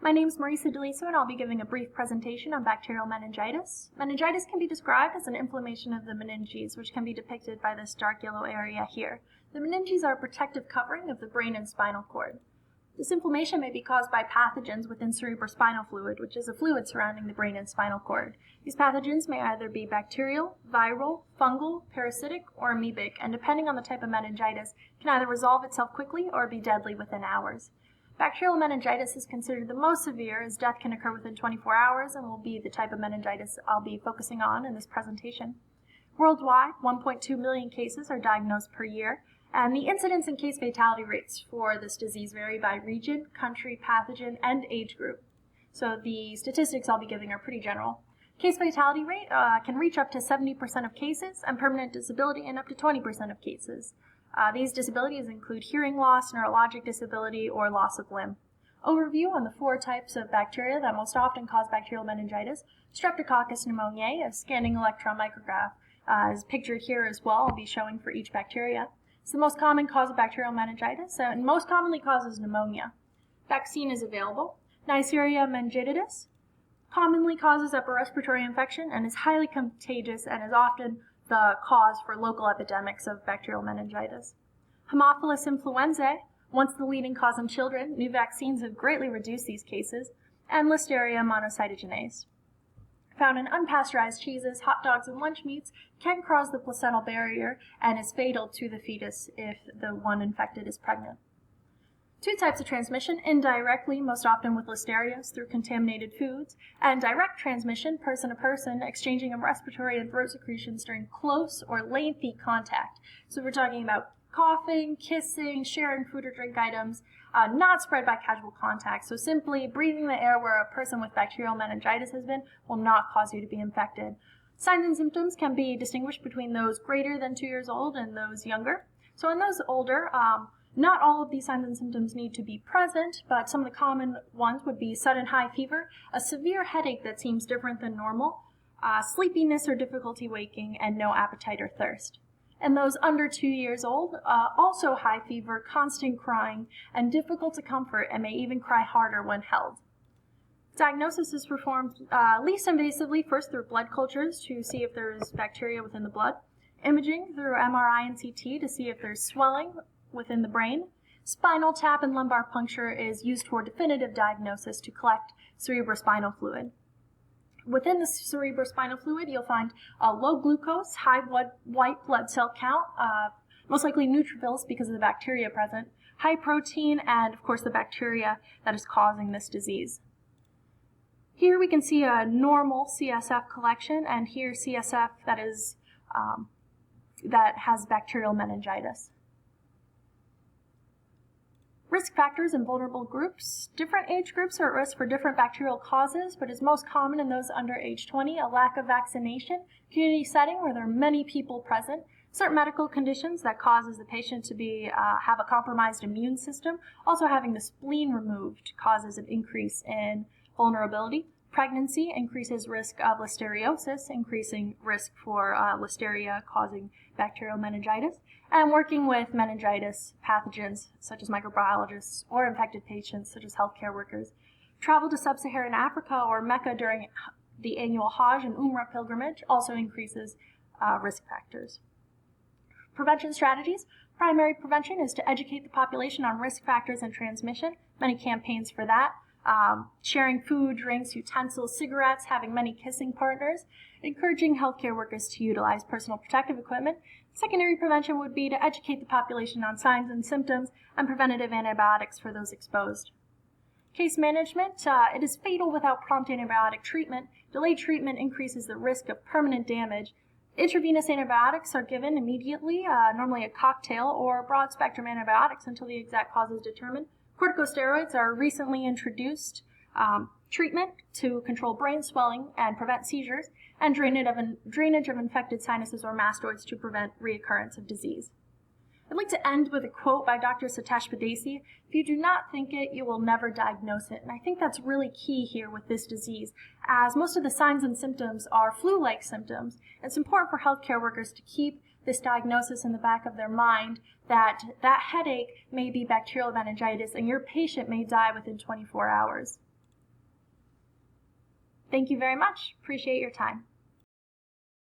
My name is Marisa DeLiso, and I'll be giving a brief presentation on bacterial meningitis. Meningitis can be described as an inflammation of the meninges, which can be depicted by this dark yellow area here. The meninges are a protective covering of the brain and spinal cord. This inflammation may be caused by pathogens within cerebrospinal fluid, which is a fluid surrounding the brain and spinal cord. These pathogens may either be bacterial, viral, fungal, parasitic, or amoebic, and depending on the type of meningitis, can either resolve itself quickly or be deadly within hours. Bacterial meningitis is considered the most severe, as death can occur within 24 hours and will be the type of meningitis I'll be focusing on in this presentation. Worldwide, 1.2 million cases are diagnosed per year, and the incidence and case fatality rates for this disease vary by region, country, pathogen, and age group. So the statistics I'll be giving are pretty general. Case fatality rate can reach up to 70% of cases, and permanent disability in up to 20% of cases. These disabilities include hearing loss, neurologic disability, or loss of limb. Overview on the 4 types of bacteria that most often cause bacterial meningitis. Streptococcus pneumoniae, a scanning electron micrograph is pictured here as well. I'll be showing for each bacteria. It's the most common cause of bacterial meningitis and most commonly causes pneumonia. Vaccine is available. Neisseria meningitidis commonly causes upper respiratory infection and is highly contagious and is often the cause for local epidemics of bacterial meningitis. Haemophilus influenzae, once the leading cause in children, new vaccines have greatly reduced these cases, and Listeria monocytogenes. Found in unpasteurized cheeses, hot dogs, and lunch meats, can cross the placental barrier and is fatal to the fetus if the one infected is pregnant. 2 types of transmission: indirectly, most often with Listerias through contaminated foods, and direct transmission, person to person, exchanging of respiratory and throat secretions during close or lengthy contact. So we're talking about coughing, kissing, sharing food or drink items, not spread by casual contact. So simply breathing the air where a person with bacterial meningitis has been will not cause you to be infected. Signs and symptoms can be distinguished between those greater than 2 years old and those younger. So in those older, not all of these signs and symptoms need to be present, but some of the common ones would be sudden high fever, a severe headache that seems different than normal, sleepiness or difficulty waking, and no appetite or thirst. And those under 2 years old, also high fever, constant crying, and difficult to comfort, and may even cry harder when held. Diagnosis is performed least invasively, first through blood cultures to see if there's bacteria within the blood, imaging through MRI and CT to see if there's swelling within the brain. Spinal tap and lumbar puncture is used for definitive diagnosis to collect cerebrospinal fluid. Within the cerebrospinal fluid, you'll find low glucose, high white blood cell count, most likely neutrophils because of the bacteria present, high protein, and of course the bacteria that is causing this disease. Here we can see a normal CSF collection, and here CSF that has bacterial meningitis. Risk factors in vulnerable groups. Different age groups are at risk for different bacterial causes, but is most common in those under age 20, a lack of vaccination, community setting where there are many people present, certain medical conditions that causes the patient to have a compromised immune system, also having the spleen removed causes an increase in vulnerability. Pregnancy increases risk of listeriosis, increasing risk for listeria causing bacterial meningitis, and working with meningitis pathogens such as microbiologists or infected patients such as healthcare workers. Travel to sub-Saharan Africa or Mecca during the annual Hajj and Umrah pilgrimage also increases risk factors. Prevention strategies. Primary prevention is to educate the population on risk factors and transmission. Many campaigns for that. Sharing food, drinks, utensils, cigarettes, having many kissing partners, encouraging healthcare workers to utilize personal protective equipment. Secondary prevention would be to educate the population on signs and symptoms and preventative antibiotics for those exposed. Case management. It is fatal without prompt antibiotic treatment. Delayed treatment increases the risk of permanent damage. Intravenous antibiotics are given immediately, normally a cocktail or broad-spectrum antibiotics until the exact cause is determined. Corticosteroids are recently introduced treatment to control brain swelling and prevent seizures, and drainage of infected sinuses or mastoids to prevent reoccurrence of disease. I'd like to end with a quote by Dr. Satish Padesi: "If you do not think it, you will never diagnose it." And I think that's really key here with this disease, as most of the signs and symptoms are flu-like symptoms. It's important for healthcare workers to keep this diagnosis in the back of their mind, that that headache may be bacterial meningitis and your patient may die within 24 hours. Thank you very much. Appreciate your time.